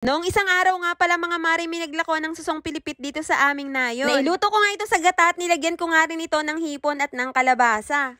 Noong isang araw nga pala mga mare, may naglako ng susong pilipit dito sa aming nayon. Nailuto ko nga ito sa gata at nilagyan ko nga rin ito ng hipon at ng kalabasa.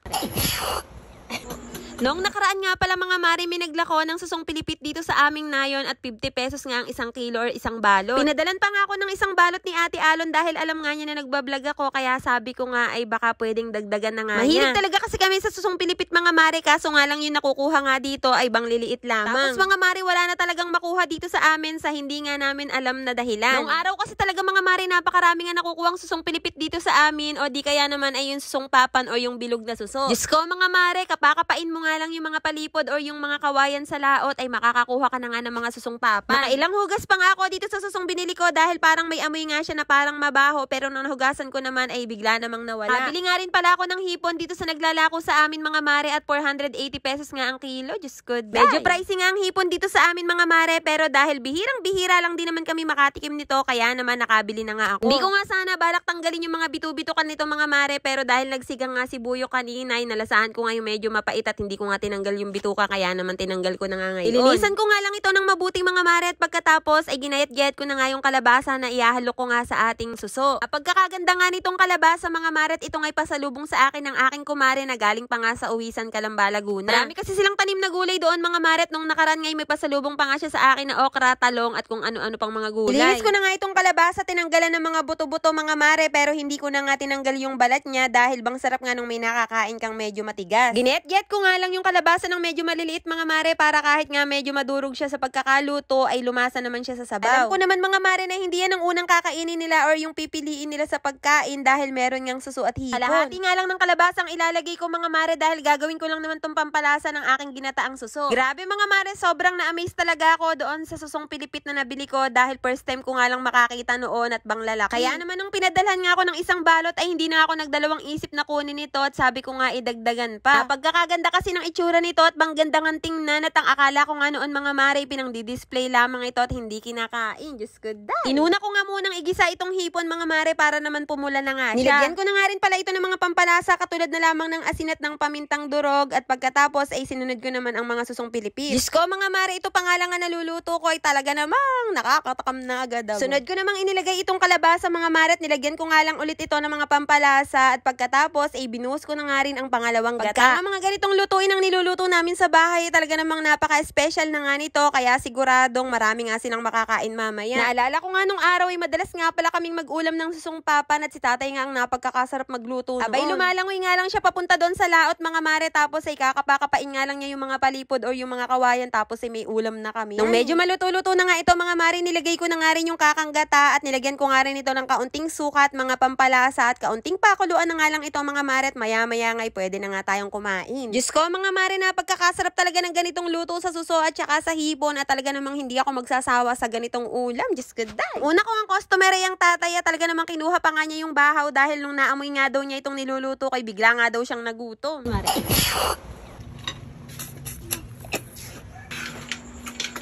Noong nakaraan nga pala mga mare, may naglako ng susong pilipit dito sa aming nayon at 50 pesos nga ang isang kilo or isang balot. Pinadalan pa nga ako ng isang balot ni Ate Alon dahil alam nga niya na nagbablog ako, kaya sabi ko nga ay baka pwedeng dagdagan na nga niya. Mahilig talaga kasi kami sa susong pilipit mga mare, kaso nga lang yung nakukuha nga dito ay bangliliit lamang. Tapos mga mare, wala na talagang makuha dito sa amin sa hindi nga namin alam na dahilan. Noong araw kasi talaga mga mare, napakarami nga nakukuhang susong pilipit dito sa amin, o di kaya naman ay yung susong papan o yung bilog na suso. Diyos ko mga mare, kapakapain mo nga lang yung mga palipod o yung mga kawayan sa laot ay makakakuha ka na nga ng mga susong papan. Nakailang hugas pa nga ako dito sa susong binili ko dahil parang may amoy nga siya na parang mabaho, pero nung nahugasan ko naman ay bigla namang nawala. Habili nga rin pala ako ng hipon dito sa naglalako sa amin mga mare at 480 pesos nga ang kilo. Diyos ko, medyo pricey nga ang hipon dito sa amin mga mare, pero dahil bihirang-bihira lang din naman kami makatikim nito, kaya naman nakabili na nga ako. Hindi ko nga sana balak tanggalin yung mga bitu-bitukan nito mga mare, pero dahil nagsigang nga si Buyo kanina ay nalasahan ko nga yung medyo mapait at hindi ko nga tinanggal yung bituka, kaya naman tinanggal ko na nga ngayon. Ilinisan ko nga lang ito ng mabuting mga mare at pagkatapos ay ginayat-gayat ko na nga yung kalabasa na ihahalok ko nga sa ating suso. Pagkakaganda nga nitong kalabasa mga mare, at ito nga'y pasalubong sa akin ng aking kumare na galing pa nga sa Uwisan, Calamba, Laguna. Marami kasi silang tanim na gulay doon mga mare, at nung nakaraan nga'y may pasalubong pa nga siya sa akin na okra, talong at kung ano-ano pang mga gulay. Ilinis ko na nga itong kalabasa, tinanggalan ng mga buto-buto mga mare, pero hindi ko na nga tinanggal yung balat niya dahil bang sarap nga nung may nakakain kang medyo matigas. Ginayat-gayat ko nga lang yung kalabasa ng medyo maliliit mga mare para kahit nga medyo madurog siya sa pagkakaluto ay lumasa naman siya sa sabaw. Alam ko naman mga mare na hindi yan ang unang kakainin nila or yung pipiliin nila sa pagkain dahil meron ngang suso at hipon. Kalahati nga lang ng kalabasang ilalagay ko mga mare dahil gagawin ko lang naman tong pampalasa ng aking ginataang suso. Grabe mga mare, sobrang na-amaze talaga ako doon sa susong pilipit na nabili ko dahil first time ko nga lang makakita noon at bang lalaki. Kaya naman nung pinadalhan nga ako ng isang balot ay hindi na ako nagdalawang isip na kunin ito at sabi ko nga idagdagan pa. Pagkakaganda kasi ng itsura nito at bang ganda ng tingnan at ang akala ko nga noon mga mare pinang di-display lamang ito at hindi kinakain. Diyos ko dahil. Inuna ko nga munang igisa itong hipon mga mare para naman pumula na nga siya. Nilagyan ko na nga rin pala ito ng mga pampalasa katulad na lamang ng asin at ng pamintang durog at pagkatapos ay sinunod ko naman ang mga susong pilipit. Diyos ko mga mare, ito pa nga lang nga naluluto ko ay talaga namang nakakatakam na agad ako. Sunod ko namang inilagay itong kalabasa mga mare at nilagyan ko nga lang ulit ito ng mga pampalasa at pagkatapos ay binuhos ko na nga rin ang pangalawang gata. Pagka mga ganitong lutuin ang niluluto namin sa bahay, talaga namang napaka-special na nga nito, kaya siguradong marami nga silang makakain mamaya. Naalala ko nga nung araw ay madalas nga pala kaming mag-ulam ng susong papan at si tatay nga ang napagkakasarap magluto noon. Abay lumalangoy nga lang siya papunta doon sa laot mga mare, tapos ay kakapakapain nga lang niya yung mga palipod o yung mga kawayan, tapos ay may ulam na kami. Nung medyo maluto-luto na nga ito mga mare, nilagay ko na nga rin yung kakanggata at nilagyan ko nga rin ito ng kaunting sukat, mga pampalasa at kaunting pakuluan na nga lang ito mga mare, at maya-maya nga ay pwede na nga tayong kumain. Diyos ko mga mare, napagkakasarap talaga ng ganitong luto sa suso at saka sa hipon at talaga namang hindi ako magsasawa sa ganitong ulam. Diyos ko dahil. Una ko ang customer ay ang tatay at talaga namang kinuha pa nga niya yung bahaw dahil nung naamoy nga daw niya itong niluluto kay bigla nga daw siyang nagutom.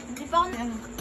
Hindi pa ako